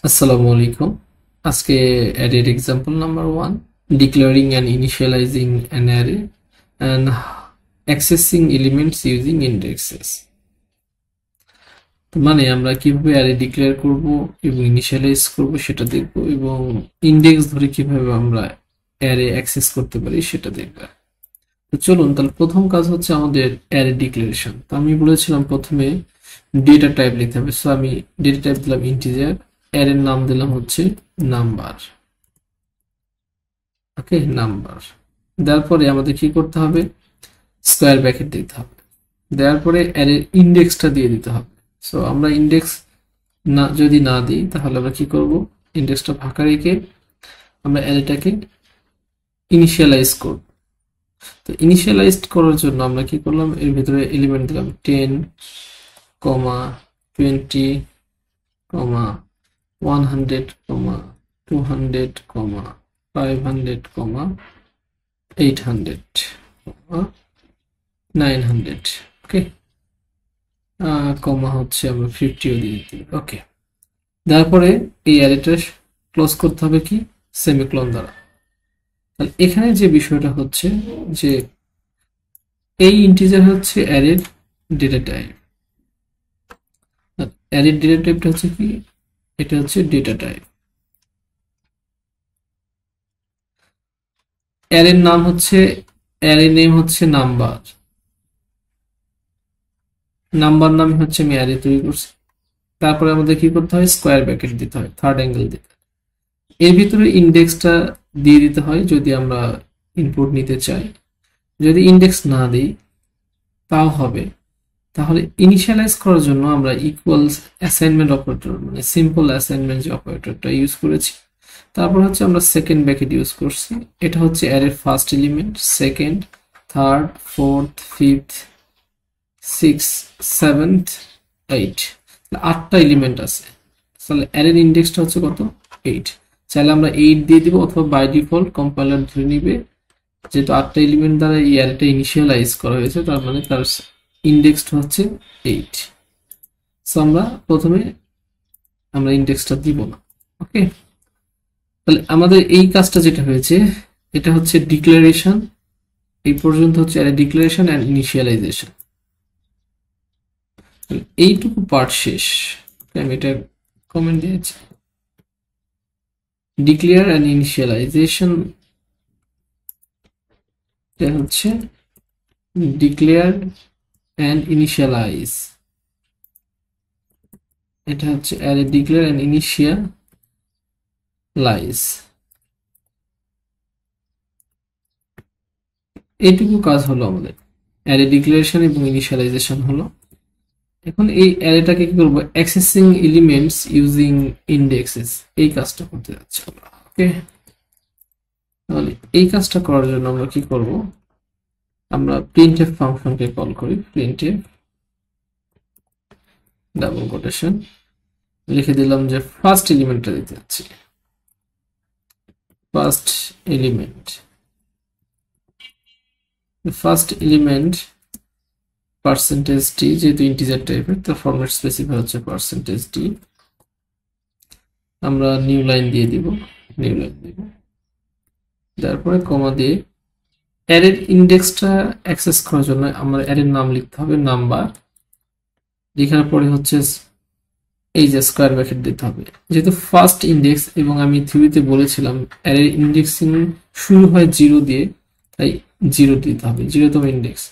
আসসালামু আলাইকুম। আজকে অ্যারের example number 1, declaring and initializing an array and accessing elements using indexes। মানে আমরা কিভাবে অ্যারে ডিক্লেয়ার করব এবং ইনিশিয়ালাইজ করব সেটা দেখব, এবং ইন্ডেক্স ধরে কিভাবে আমরা অ্যারে অ্যাক্সেস করতে পারি সেটা দেখব। তো চলুন, তাহলে প্রথম কাজ হচ্ছে আমাদের অ্যারে ডিক্লারেশন। তো আমি বলেছিলাম প্রথমে ডেটা টাইপ লিখতে হবে, সো আমি ডেটা টাইপ দিলাম ইন্টিজার, অ্যারের নাম দিলাম হচ্ছে নাম্বার। ওকে, নাম্বার দেওয়ার পরে আমাদের কি করতে হবে, স্কোয়ার ব্র্যাকেট দিতে হবে। দেওয়ার পরে অ্যারের ইন্ডেক্সটা দিয়ে দিতে হবে। সো আমরা ইন্ডেক্স না যদি না দিই তাহলে আমরা কি করব, ইন্ডেক্সটা ফাঁকা রেখে আমরা অ্যারেটাকে ইনিশিয়ালাইজ করব। তো ইনিশিয়ালাইজড করার জন্য আমরা কি করলাম, এর ভিতরে এলিমেন্ট দিলাম 10, 20, 100, 200, 500, 800, 900। ওকে, কমা হচ্ছে আমরা 50ও দিয়ে দিই। ওকে, তারপরে এই অ্যারেটা ক্লোজ করতে হবে কি, সেমিকোলন দ্বারা। তাহলে এখানে যে বিষয়টা হচ্ছে যে এই ইন্টিজার হচ্ছে অ্যারের ডেটা টাইপ। অ্যারের ডেটা টাইপটা হচ্ছে কি, এটা হচ্ছে ডেটা টাইপ। অ্যারের নাম হচ্ছে, অ্যারে নেম হচ্ছে নাম্বার। নাম্বার নামে হচ্ছে আমি অ্যারে তৈরি করছি। তারপরে আমাদের কি করতে হয়, স্কোয়ার ব্র্যাকেট দিতে হয়, থার্ড অ্যাঙ্গেল দিতে হয়। এর ভিতরে ইন্ডেক্সটা দিয়ে দিতে হয় যদি আমরা ইনপুট নিতে চাই। যদি ইন্ডেক্স না দিই তাও হবে। তাহলে ইনিশিয়ালাইজ করার জন্য আমরা ইকুয়ালস অ্যাসাইনমেন্ট অপারেটর, মানে সিম্পল অ্যাসাইনমেন্ট যে অপারেটরটা ইউজ করেছি। তারপর হচ্ছে আমরা সেকেন্ড ব্র্যাকেট ইউজ করছি। এটা হচ্ছে অ্যারের first element, second, third, fourth, fifth, six, seventh, 8, 8টা এলিমেন্ট আছে। তাহলে অ্যারের ইন্ডেক্সটা হচ্ছে কত, 8। চাইলে আমরা 8 দিয়ে দিব, অথবা বাই ডিফল্ট কম্পাইলার ধরে নিবে যেহেতু 8টা এলিমেন্ট দ্বারা এই অ্যারেটা ইনিশিয়ালাইজ করা হয়েছে, তার মানে তার ইন্ডেক্সটা হচ্ছে 8। সো আমরা প্রথমে আমরা ইন্ডেক্সটা দিব না। ওকে, তাহলে আমাদের এই কাজটা যেটা হয়েছে এটা হচ্ছে ডিক্লারেশন। এই পর্যন্ত হচ্ছে অ্যারে ডিক্লারেশন অ্যান্ড ইনিশিয়ালাইজেশন। এইটুকু পার্ট শেষ। আমি এটা কমেন্ট দিয়েছি, ডিক্লেয়ার অ্যান্ড ইনিশিয়ালাইজেশন এটা হচ্ছে ডিক্লেয়ার অ্যান্ড ইনিশিয়ালাইজ, এটা হচ্ছে অ্যারে ডিক্লেয়ার অ্যান্ড ইনিশিয়ালাইজ। এইটুকু কাজ হলো আমাদের, অ্যারে ডিক্লারেশন এবং ইনিশিয়ালাইজেশন হলো। এখন এই অ্যারেটাকে কি করবো, অ্যাক্সেসিং এলিমেন্টস ইউজিং ইন্ডেক্সেস, এই কাজটা করতে যাচ্ছি আমরা। ওকে, তাহলে এই কাজটা করার জন্য আমরা কি করব, আমরা প্রিন্টএফ ফাংশনকে কল করি। প্রিন্টএফ ডাবল কোটেশন লিখে দিলাম যে ফার্স্ট এলিমেন্টটা দিতে যাচ্ছি, first element. First element percentage T, যেহেতু ইন্টিজার টাইপের তার ফরম্যাট স্পেসিফাই হচ্ছে পার্সেন্টেজ টি। আমরা নিউ লাইন দিয়ে দিব, নিউ লাইন দিব, তারপরে কমা দিয়ে অ্যারের ইন্ডেক্সটা অ্যাক্সেস করার জন্য আমরা অ্যারের নাম লিখতে হবে নাম্বার। লেখার পরে হচ্ছে এই যে স্কোয়ার ব্র্যাকেট দিতে হবে, যেহেতু ফার্স্ট ইন্ডেক্স এবং আমি থিওরিতে বলেছিলাম অ্যারের ইন্ডেক্সিং শুরু হয় 0 দিয়ে, তাই 0 দিতে হবে, 0তম ইন্ডেক্স।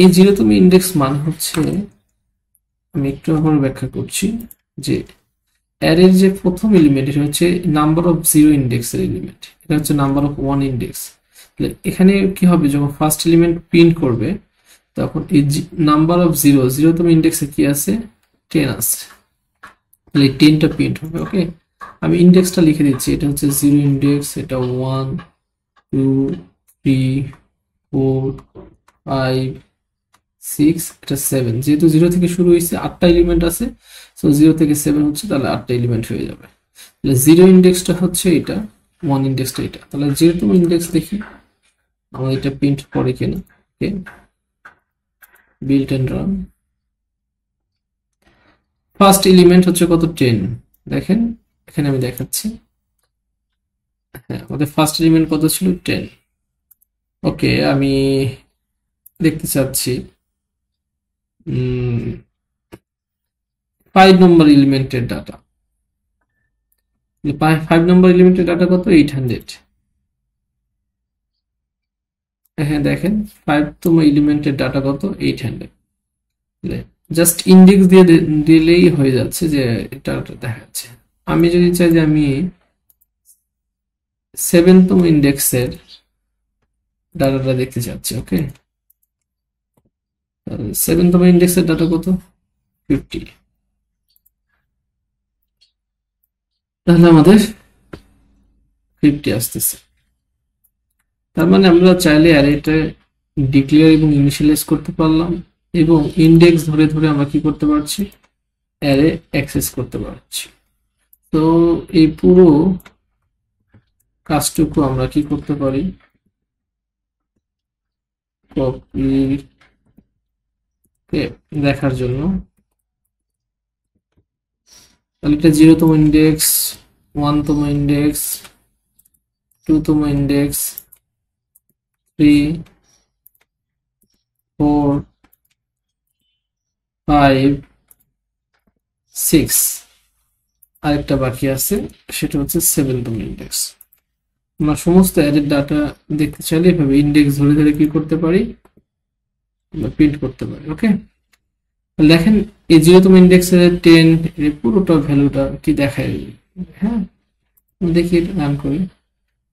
এই 0তম ইন্ডেক্স মানে হচ্ছে, আমি একটু আবার ব্যাখ্যা করছি যে অ্যারের যে প্রথম এলিমেন্ট এটা হচ্ছে নাম্বার অফ 0 ইন্ডেক্সের এলিমেন্ট, এটা হচ্ছে নাম্বার অফ 1 ইন্ডেক্স। এখানে কি হবে, যখন ফার্স্ট এলিমেন্ট প্রিন্ট করবে তখন এই নাম্বার অফ 0, 0তম ইন্ডেক্সে কি আছে, 10 আছে, তাহলে 10টা প্রিন্ট হবে। ওকে, আমি ইন্ডেক্সটা লিখে দিচ্ছি, এটা হচ্ছে 0 ইন্ডেক্স, এটা 1, 2, 3, 4, 5, 6, এটা 7। যেহেতু 0 থেকে শুরু হয়েছে, 8টা এলিমেন্ট আছে, সো 0 থেকে 7 হচ্ছে, তাহলে 8টা এলিমেন্ট হয়ে যাবে। তাহলে 0 ইন্ডেক্সটা হচ্ছে এটা, 1 ইন্ডেক্সটা এটা। তাহলে 0তম ইন্ডেক্স দেখি আমাদের এটা প্রিন্ট করে কিনা। Okay, build and run. First element হচ্ছে কত, 10। দেখেন এখানে আমি দেখাচ্ছি। হ্যাঁ, আমাদের ফার্স্ট এলিমেন্ট কত ছিল? 10। ওকে, আমি দেখতে চাচ্ছি 5 নম্বর এলিমেন্টের ডাটা। 5 নম্বর এলিমেন্টের ডাটা কত? 800। হ্যাঁ দেখেন, 5তম এলিমেন্টের ডাটা কত? 800। জাস্ট ইন্ডেক্স দিয়ে দিলেই হয়ে যাচ্ছে যে এটা দেখা যাচ্ছে। আমি যদি চাই যে আমি 7তম ইন্ডেক্সের ডাটাটা দেখতে চাচ্ছি, ওকে, 7তম ইন্ডেক্সের ডাটা কত? 50। তাহলে আমাদের 50 আসতেছে। তার মানে আমরা চাইলে অ্যারেটা ডিক্লেয়ার এবং ইনিশিয়ালাইজ করতে পারলাম, এবং ইন্ডেক্স ধরে ধরে আমরা কি করতে পারছি? অ্যারে অ্যাক্সেস করতে পারছি। তো এই পুরো কাজটুকু আমরা কি করতে পারি? কপি দেখার জন্য, তাহলে এটা 0তম ইন্ডেক্স, 1তম ইন্ডেক্স, 2তম ইন্ডেক্স, 3, 4, 5, 6, আরেকটা বাকি আছে, সেটা হচ্ছে 7তম ইন্ডেক্স। আমরা সমস্ত অ্যারের ডাটা দেখতে চাইলে এভাবে ইন্ডেক্স ধরে ধরে কি করতে পারি? আমরা প্রিন্ট করতে পারি। ওকে, দেখেন এই 0তম ইন্ডেক্সের 10 এর পুরোটা ভ্যালুটা কি দেখায়? হ্যাঁ, দেখি রান করি।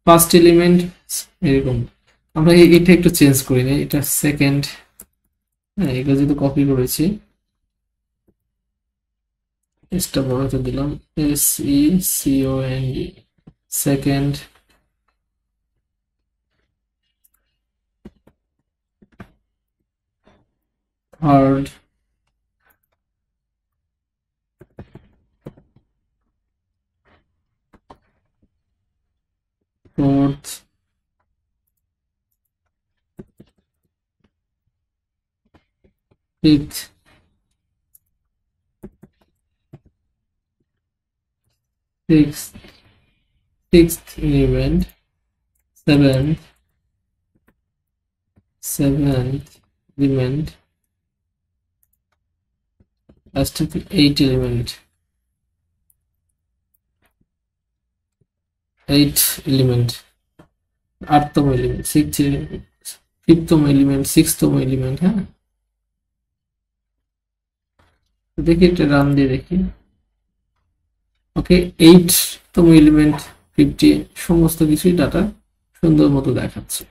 ফার্স্ট এলিমেন্ট এরকম, আমরা এটা একটু চেঞ্জ করি না, এটা সেকেন্ড। হ্যাঁ, এগুলো যেহেতু কপি করেছি, এসটা বড় হতে দিলাম, SECOND, second, third, fourth, fifth, sixth element, seventh element, last eight element, 8তম এলিমেন্ট, 5তম এলিমেন্ট, 6তম এলিমেন্ট। হ্যাঁ, দেখি এটা রান দিয়ে দেখি। ওকে, 8তম এলিমেন্ট, 50, সমস্ত কিছুই ডাটা সুন্দর মতো দেখাচ্ছে।